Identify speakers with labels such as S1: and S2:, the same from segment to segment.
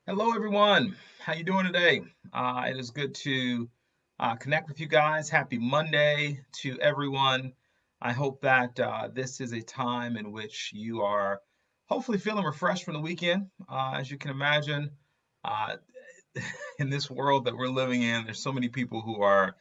S1: Hello, everyone. How you doing today? It is good to connect with you guys. Happy Monday to everyone. I hope that this is a time in which you are hopefully feeling refreshed from the weekend. As you can imagine, uh, in this world that we're living in, there's so many people who are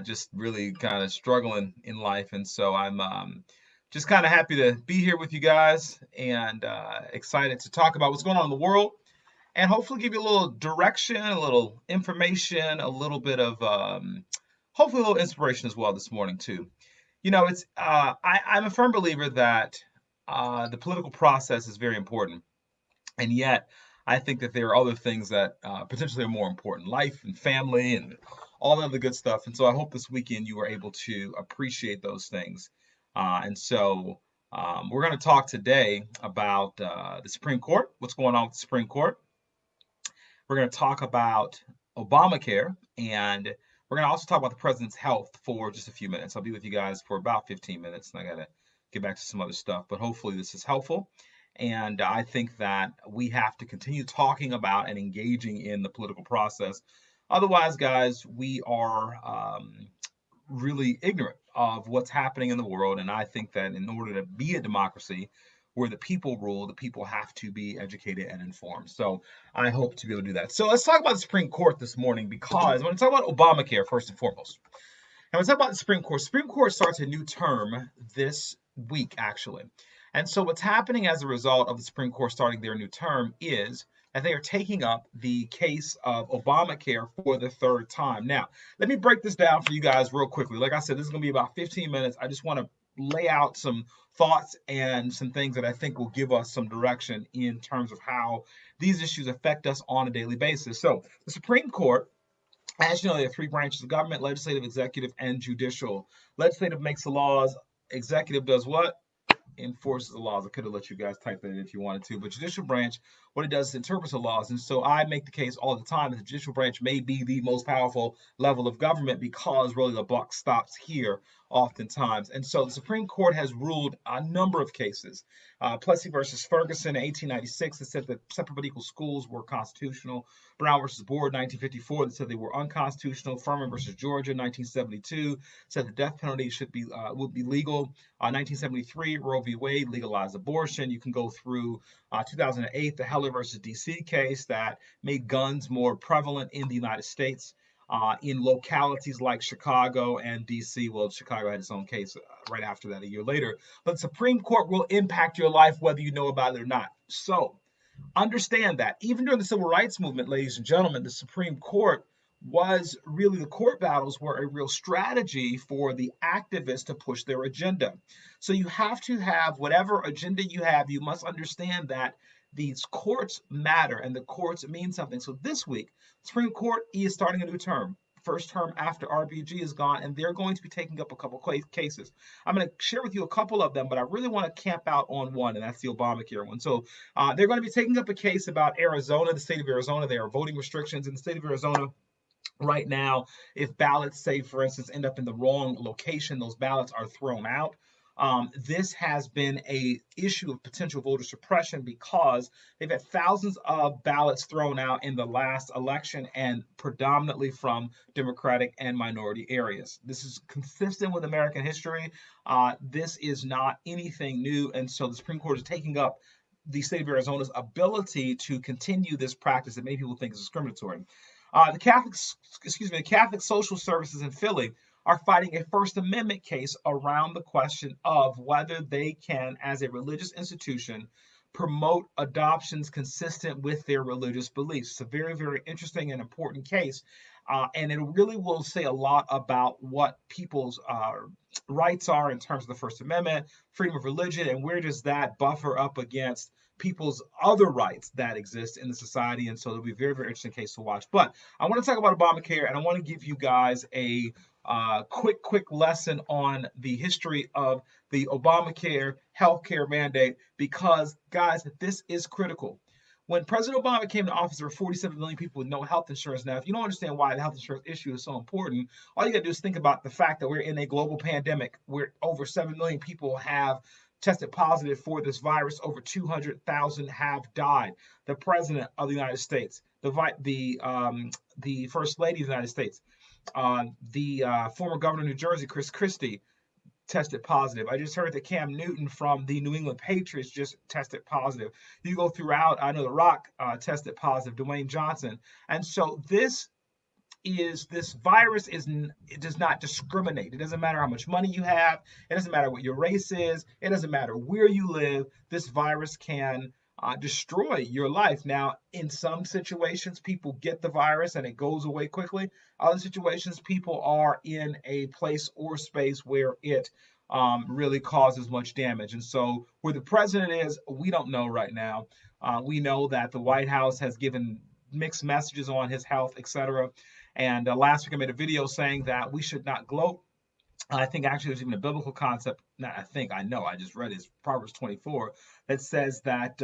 S1: just really kind of struggling in life, and so I'm just kind of happy to be here with you guys and excited to talk about what's going on in the world and hopefully give you a little direction, a little information, a little bit of hopefully a little inspiration as well this morning too. I'm a firm believer that the political process is very important, and yet I think that there are other things that potentially are more important, life and family and all that other good stuff. And so I hope this weekend you were able to appreciate those things. We're going to talk today about the Supreme Court, what's going on with the Supreme Court. We're going to talk about Obamacare, and we're going to also talk about the president's health for just a few minutes. I'll be with you guys for about 15 minutes, and I got to get back to some other stuff, but hopefully this is helpful. And I think that we have to continue talking about and engaging in the political process. Otherwise, guys, we are really ignorant of what's happening in the world. And I think that in order to be a democracy where the people rule, the people have to be educated and informed. So I hope to be able to do that. So let's talk about the Supreme Court this morning because I want to talk about Obamacare first and foremost. And let's talk about the Supreme Court. Supreme Court starts a new term this week, actually. And so what's happening as a result of the Supreme Court starting their new term is that they are taking up the case of Obamacare for the third time. Now, let me break this down for you guys real quickly. Like I said, this is going to be about 15 minutes. I just want to lay out some thoughts and some things that I think will give us some direction in terms of how these issues affect us on a daily basis. So, the Supreme Court, as you know, there are three branches of government: legislative, executive, and judicial. Legislative makes the laws. Executive does what? Enforces the laws. I could have let you guys type that in if you wanted to, but judicial branch, what it does is interprets the laws. And so I make the case all the time that the judicial branch may be the most powerful level of government because really the buck stops here oftentimes. And so the Supreme Court has ruled a number of cases. Plessy versus Ferguson in 1896 that said that separate but equal schools were constitutional. Brown versus Board 1954 that said they were unconstitutional. Furman versus Georgia 1972 said the death penalty would be legal. 1973, Roe v. Wade legalized abortion. You can go through 2008, the Heller versus DC case that made guns more prevalent in the United States. In localities like Chicago and DC. Well, Chicago had its own case right after that a year later. But the Supreme Court will impact your life whether you know about it or not. So understand that even during the civil rights movement, ladies and gentlemen, the Supreme Court was really, the court battles were a real strategy for the activists to push their agenda. So you have to have whatever agenda you have, you must understand that these courts matter and the courts mean something. So this week, Supreme Court is starting a new term. First term after RBG is gone, and they're going to be taking up a couple cases. I'm going to share with you a couple of them, but I really want to camp out on one, and that's the Obamacare one. So they're going to be taking up a case about Arizona, the state of Arizona. There are voting restrictions in the state of Arizona right now. If ballots, say, for instance, end up in the wrong location, those ballots are thrown out. This has been a issue of potential voter suppression because they've had thousands of ballots thrown out in the last election and predominantly from Democratic and minority areas. This is consistent with American history. This is not anything new. And so the Supreme Court is taking up the state of Arizona's ability to continue this practice that many people think is discriminatory. The Catholic Social Services in Philly are fighting a First Amendment case around the question of whether they can, as a religious institution, promote adoptions consistent with their religious beliefs. It's a very, very interesting and important case. And it really will say a lot about what people's rights are in terms of the First Amendment, freedom of religion, and where does that buffer up against people's other rights that exist in the society. And so it'll be a very, very interesting case to watch. But I want to talk about Obamacare, and I want to give you guys a quick lesson on the history of the Obamacare healthcare mandate, because, guys, this is critical. When President Obama came to office, there were 47 million people with no health insurance. Now, if you don't understand why the health insurance issue is so important, all you got to do is think about the fact that we're in a global pandemic where over 7 million people have tested positive for this virus. Over 200,000 have died. The president of the United States, the first lady of the United States, the former governor of New Jersey, Chris Christie, tested positive. I just heard that Cam Newton from the New England Patriots just tested positive. You go throughout, I know The Rock tested positive, Dwayne Johnson. And so this virus it does not discriminate. It doesn't matter how much money you have. It doesn't matter what your race is. It doesn't matter where you live. This virus can destroy your life. Now, in some situations, people get the virus and it goes away quickly. Other situations, people are in a place or space where it really causes much damage. And so, where the president is, we don't know right now. We know that the White House has given mixed messages on his health, etc. And last week I made a video saying that we should not gloat. I think actually there's even a biblical concept. Not I think, I know, I just read it. It's Proverbs 24 that says that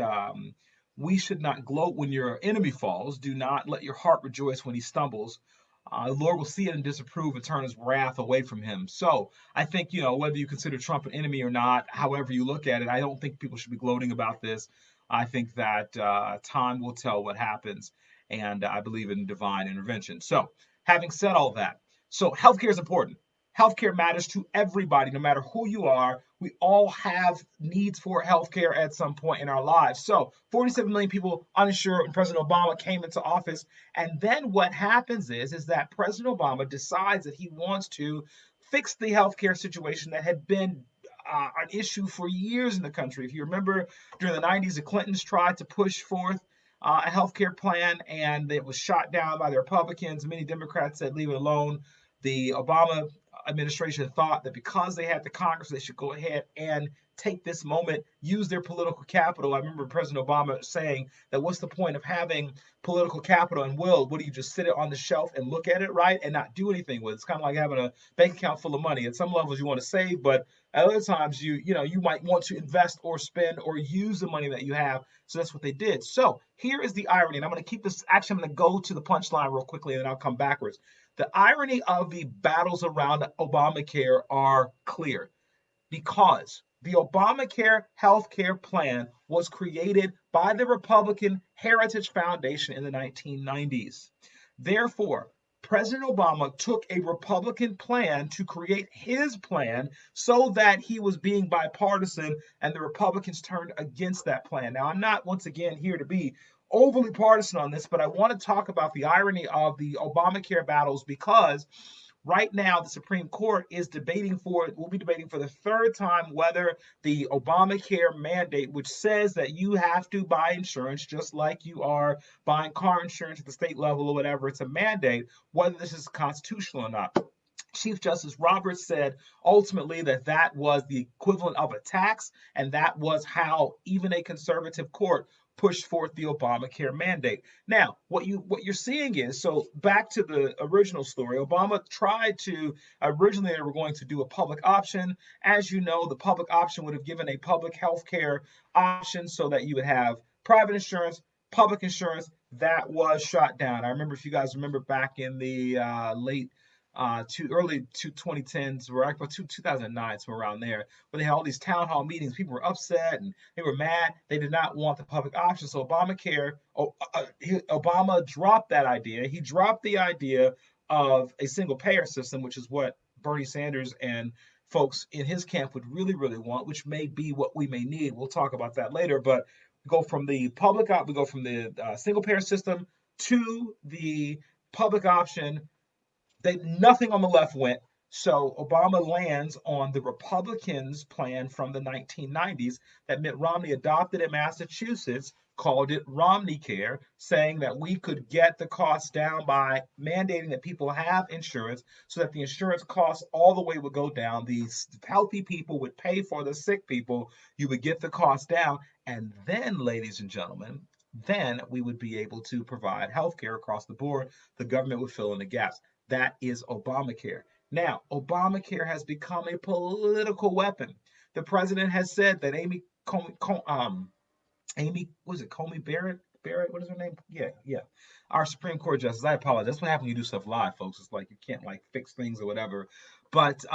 S1: we should not gloat when your enemy falls. Do not let your heart rejoice when he stumbles. The Lord will see it and disapprove and turn his wrath away from him. So I think, whether you consider Trump an enemy or not, however you look at it, I don't think people should be gloating about this. I think that time will tell what happens. And I believe in divine intervention. So having said all that, so healthcare is important. Healthcare matters to everybody, no matter who you are. We all have needs for healthcare at some point in our lives. So 47 million people uninsured when President Obama came into office. And then what happens is that President Obama decides that he wants to fix the healthcare situation that had been an issue for years in the country. If you remember, during the 90s, the Clintons tried to push forth a healthcare plan, and it was shot down by the Republicans. Many Democrats said, leave it alone. The Obama administration thought that because they had the Congress, they should go ahead and take this moment, use their political capital. I remember President Obama saying that what's the point of having political capital and will? What do you just sit it on the shelf and look at it, right, and not do anything with it? It's kind of like having a bank account full of money. At some levels, you want to save, but at other times, you might want to invest or spend or use the money that you have. So that's what they did. So here is the irony, and I'm going to keep this. Actually, I'm going to go to the punchline real quickly, and then I'll come backwards. The irony of the battles around Obamacare are clear because the Obamacare healthcare plan was created by the Republican Heritage Foundation in the 1990s. Therefore, President Obama took a Republican plan to create his plan so that he was being bipartisan, and the Republicans turned against that plan. Now, I'm not, once again, here to be overly partisan on this, but I want to talk about the irony of the Obamacare battles because right now the Supreme Court is will be debating for the third time whether the Obamacare mandate, which says that you have to buy insurance just like you are buying car insurance at the state level or whatever, it's a mandate, whether this is constitutional or not. Chief Justice Roberts said ultimately that was the equivalent of a tax, and that was how even a conservative court pushed forth the Obamacare mandate. Now, what you're seeing is, so back to the original story, Obama tried to, originally they were going to do a public option. As you know, the public option would have given a public health care option so that you would have private insurance, public insurance. That was shot down. I remember, if you guys remember, back in the early 2010s, or about 2009, so around there, where they had all these town hall meetings. People were upset and they were mad. They did not want the public option. So Obama dropped that idea. He dropped the idea of a single payer system, which is what Bernie Sanders and folks in his camp would really, really want, which may be what we may need. We'll talk about that later. But we go from the single payer system to the public option. Nothing on the left went. So Obama lands on the Republicans' plan from the 1990s that Mitt Romney adopted in Massachusetts, called it Romneycare, saying that we could get the costs down by mandating that people have insurance so that the insurance costs all the way would go down. The healthy people would pay for the sick people. You would get the cost down. And then, ladies and gentlemen, then we would be able to provide health care across the board. The government would fill in the gaps. That is Obamacare. Now, Obamacare has become a political weapon. The president has said that Amy, was it Comey Barrett? What is her name? Yeah. Our Supreme Court justice. I apologize. That's what happens when you do stuff live, folks. It's like you can't fix things or whatever. But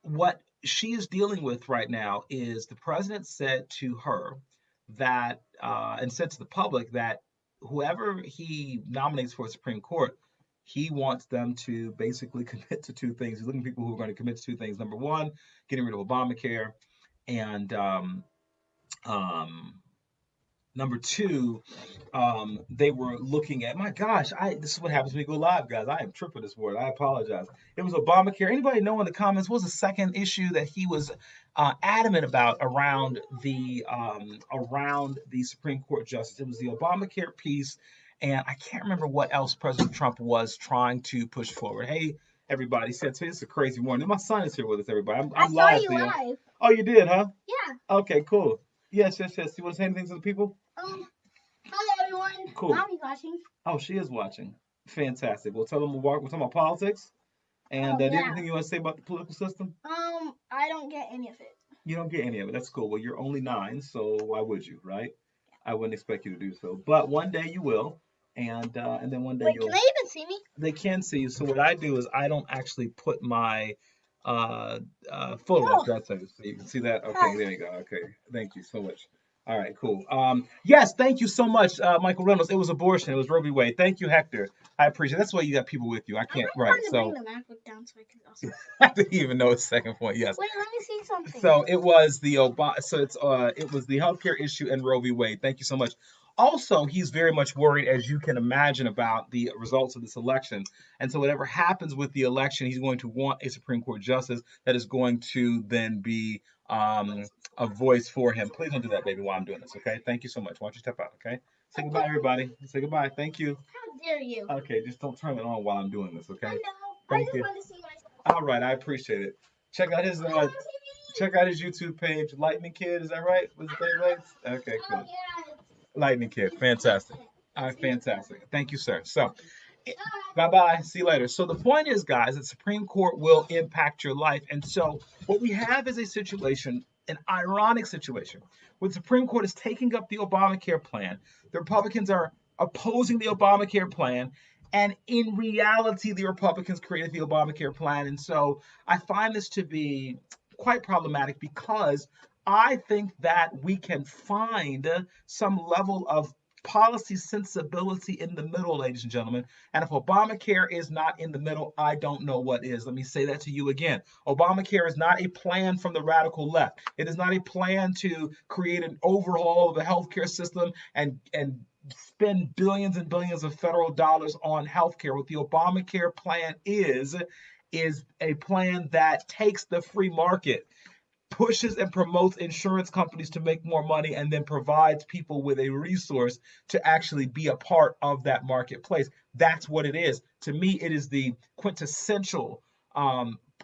S1: what she is dealing with right now is the president said to her that, and said to the public that whoever he nominates for Supreme Court, he wants them to basically commit to two things. He's looking for people who are going to commit to two things. Number one, getting rid of Obamacare, and um, number two, they were looking at, my gosh, this is what happens when we go live, guys. I am tripping this word. I apologize. It was Obamacare. Anybody know in the comments what was the second issue that he was adamant about around the Supreme Court justice? It was the Obamacare piece, and I can't remember what else President Trump was trying to push forward. Hey, everybody, said today it's a crazy morning. My son is here with us, everybody. I'm
S2: I
S1: live.
S2: saw you live.
S1: Oh, you did, huh?
S2: Yeah.
S1: Okay, cool. Yes. You want to say anything to the people?
S2: Hi everyone.
S1: Cool.
S2: Mommy's watching.
S1: Oh, she is watching. Fantastic. We'll tell them we're talking about politics. And
S2: yeah.
S1: anything you want to say about the political system?
S2: I don't get any of it.
S1: You don't get any of it. That's cool. Well, you're only 9, so why would you, right? I wouldn't expect you to do so. But one day you will. And then one day
S2: Wait,
S1: you'll.
S2: can they even see me?
S1: They can see you. So what I do is I don't actually put my photo up. That's so you can see that. Okay, there you go. Okay, thank you so much. All right, cool. Yes, thank you so much, Michael Reynolds. It was abortion. It was Roe v. Wade. Thank you, Hector. I appreciate it. That's why you got people with you. I can't. Right. So
S2: bring the MacBook down so I can also.
S1: I didn't even know his second point. Yes.
S2: Wait, let me see something.
S1: So it was the it was the healthcare issue and Roe v. Wade. Thank you so much. Also, he's very much worried, as you can imagine, about the results of this election. And so whatever happens with the election, he's going to want a Supreme Court justice that is going to then be a voice for him. Please don't do that, baby, while I'm doing this, okay? Thank you so much. Why don't you step out, okay? Say goodbye, everybody. Say goodbye. Thank you.
S2: How dare you?
S1: Okay, just don't turn it on while I'm doing this, okay?
S2: I know.
S1: Thank
S2: I just
S1: you.
S2: want to see myself.
S1: All right, I appreciate it. Check out his YouTube page, Lightning Kid. Is that right? Was it that right? Okay, cool.
S2: Oh, yeah.
S1: Lightning Kid, fantastic. All right, fantastic. Thank you, sir. So, bye-bye. See you later. So the point is, guys, the Supreme Court will impact your life. And so what we have is a situation, an ironic situation, where the Supreme Court is taking up the Obamacare plan. The Republicans are opposing the Obamacare plan. And in reality, the Republicans created the Obamacare plan. And so I find this to be quite problematic because I think that we can find some level of policy sensibility in the middle, ladies and gentlemen. And if Obamacare is not in the middle, I don't know what is. Let me say that to you again. Obamacare is not a plan from the radical left. It is not a plan to create an overhaul of the healthcare system and spend billions and billions of federal dollars on healthcare. What the Obamacare plan is a plan that takes the free market, pushes and promotes insurance companies to make more money, and then provides people with a resource to actually be a part of that marketplace. That's what it is. To me, it is the quintessential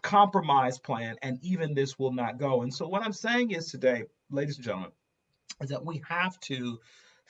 S1: compromise plan, and even this will not go. And so what I'm saying is today, ladies and gentlemen, is that we have to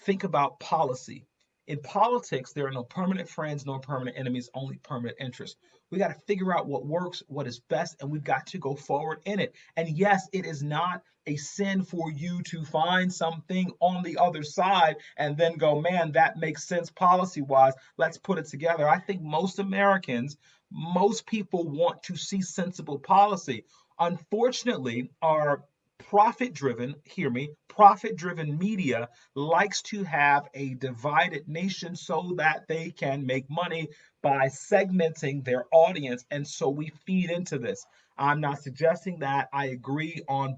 S1: think about policy. In politics, there are no permanent friends, no permanent enemies, only permanent interests. We got to figure out what works, what is best, and we've got to go forward in it. And yes, it is not a sin for you to find something on the other side and then go, man, that makes sense policy-wise. Let's put it together. I think most Americans, most people want to see sensible policy. Unfortunately, our profit-driven, hear me, profit-driven media likes to have a divided nation so that they can make money by segmenting their audience. And so we feed into this. I'm not suggesting that I agree on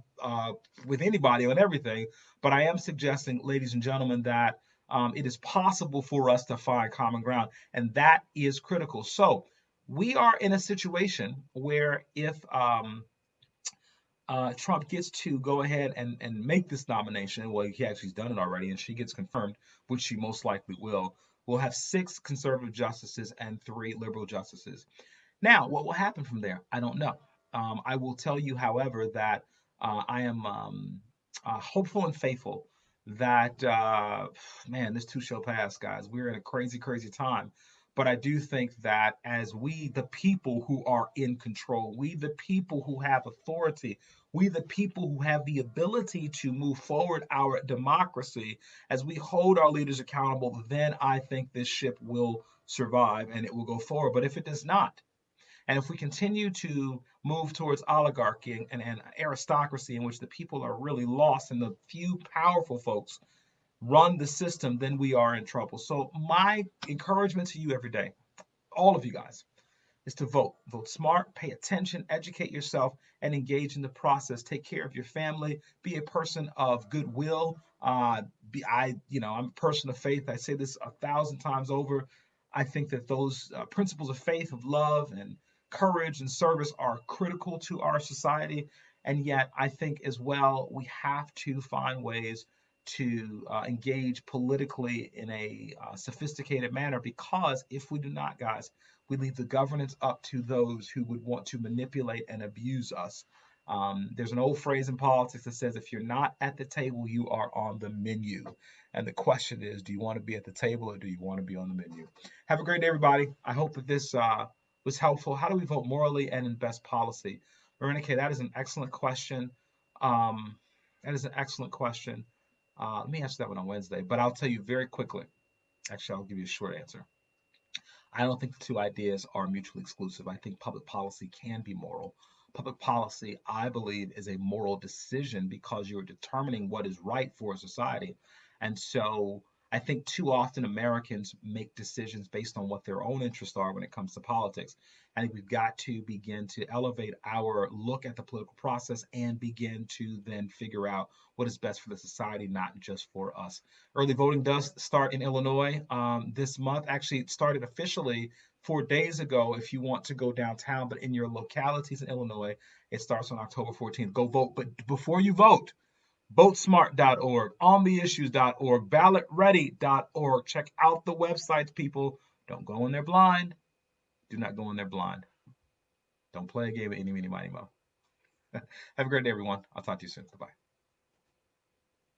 S1: with anybody on everything, but I am suggesting, ladies and gentlemen, that it is possible for us to find common ground, and that is critical. So we are in a situation where if Trump gets to go ahead and make this nomination, well, he actually's done it already, and she gets confirmed, which she most likely will, we'll have 6 conservative justices and 3 liberal justices. Now, what will happen from there? I don't know. I will tell you, however, that I am hopeful and faithful that, man, this too shall pass, guys. We're in a crazy, crazy time. But I do think that as we, the people who are in control, we, the people who have authority, we, the people who have the ability to move forward our democracy, as we hold our leaders accountable, then I think this ship will survive and it will go forward. But if it does not, And if we continue to move towards oligarchy and aristocracy in which the people are really lost and the few powerful folks run the system, then we are in trouble. So my encouragement to you every day, all of you guys, is to vote. Vote smart, pay attention, educate yourself, and engage in the process. Take care of your family. Be a person of goodwill. I'm a person of faith. I say this 1,000 times over. I think that those principles of faith, of love, and courage and service are critical to our society. And yet, I think as well, we have to find ways to engage politically in a sophisticated manner, because if we do not, guys, we leave the governance up to those who would want to manipulate and abuse us. There's an old phrase in politics that says, if you're not at the table, you are on the menu. And the question is, do you want to be at the table or do you want to be on the menu? Have a great day, everybody. I hope that this was helpful. How do we vote morally and in best policy? Veronica, that is an excellent question. Um, that is an excellent question. Let me answer that one on Wednesday, but I'll tell you very quickly. Actually, I'll give you a short answer. I don't think the two ideas are mutually exclusive. I think public policy can be moral. Public policy, I believe, is a moral decision because you're determining what is right for a society. And so I think too often Americans make decisions based on what their own interests are when it comes to politics. I think we've got to begin to elevate our look at the political process and begin to then figure out what is best for the society, not just for us. Early voting does start in Illinois this month. Actually, it started officially 4 days ago if you want to go downtown, but in your localities in Illinois, it starts on October 14th. Go vote. But before you vote, votesmart.org, ontheissues.org, ballotready.org. Check out the websites, people. Don't go in there blind. Do not go in there blind. Don't play a game of any, mini, miny, mo. Have a great day, everyone. I'll talk to you soon. Bye-bye.